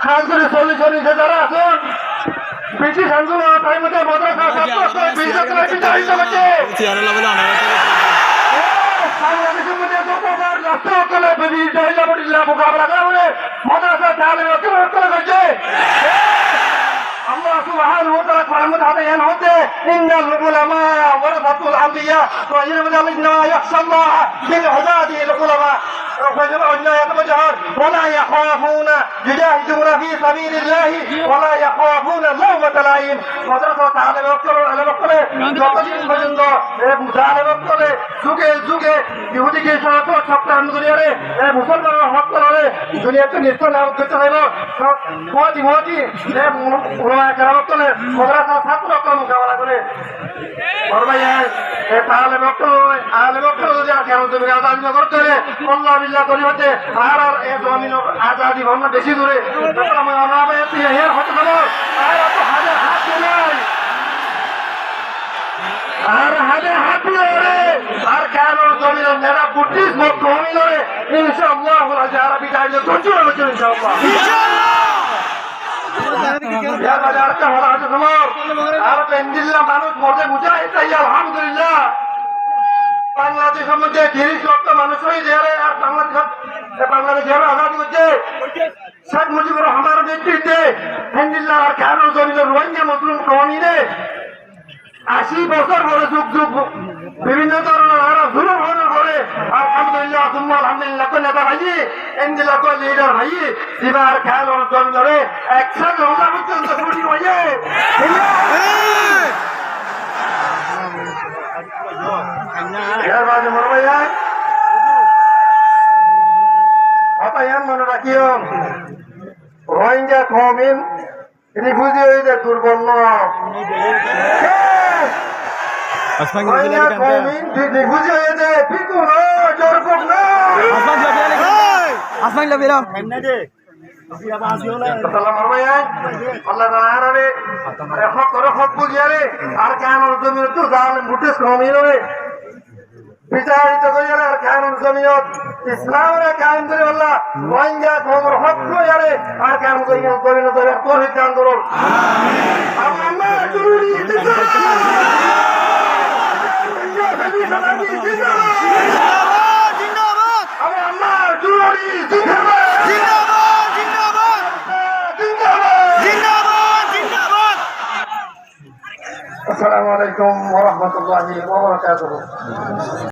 খানপুরে solution যারা আছেন British আন্দোলন টাইমে মাদ্রাসা ছাত্র বিতাড়িত হচ্ছে বাংলাদেশের মধ্যে যতবার রাষ্ট্র মোকাবেলা করা বলে মাদ্রাসা তাহলে করছে Allah subhanahu wa ta'ala Quran hada yan hote innal ulama warathatul anbiya wa inna yakhsha Allah bil hudadi al ulama ولا يخافون يجاهدون في سبيل الله ولا يخافون لومة لائم মাদ্রাসা তাহলে যতদিন পর্যন্ত যুগে যুগে ইহুদিকে সপ্তাহ দুনিয়ারে মুসলমানের হক করে দুনিয়াতে নিশ্চয় নাম করতে হইব মহাজি মহাজি মাদ্রাসা ছাত্র মোকাবেলা করে তাহলে যদি আজাদি করতে হলে আল্লাহ বিল্লাহ করি হচ্ছে আর জমিন আজাদি ভাবনা বেশি দূরে আর হাতে হাত আর কেন জমিনের নেড়া বুদ্ধিস মত কমিলে ইনশাআল্লাহ আরবি দাঁড়িয়ে ধৈর্য রয়েছে ইনশাআল্লাহ মানুষ মধ্যে বুঝায় তাই আলহামদুলিল্লাহ বাংলাদেশের মধ্যে 30 লক্ষ মানুষ হয়ে যায় আর বাংলাদেশ আজাদি হচ্ছে শেখ মুজিবুর রহমানের নেতৃত্বে আলহামদুলিল্লাহ আর কেন জমিনের রোহিঙ্গা মুসলিম কমিলে 80 বছর পরে যুগ যুগ বিভিন্ন ধরনের জুলুম হওয়ার পরে আলহামদুলিল্লাহ আলহামদুলিল্লাহ নেতা ভাই এনজিলা লিডার ভাই এবার খেয়াল অর্জন করে একসাথে হোলা পর্যন্ত ছুটি হয়ে মনে রাখিও রোহিঙ্গা কমিন রিফিউজি হয়ে দুর্বল আর কেন জমি ব্রিটিশ কমিয়ে বিচারিত করিয়া আর কেন জমিয়ত ইসলামের কায়েম করে আল্লাহ রোহিঙ্গা কমের হক করে আর কেন জমিয়ত জমিন তৌহিদ আন্দোলন আসসালামু আলাইকুম ওয়া রাহমাতুল্লাহি ওয়া বারাকাতুহু।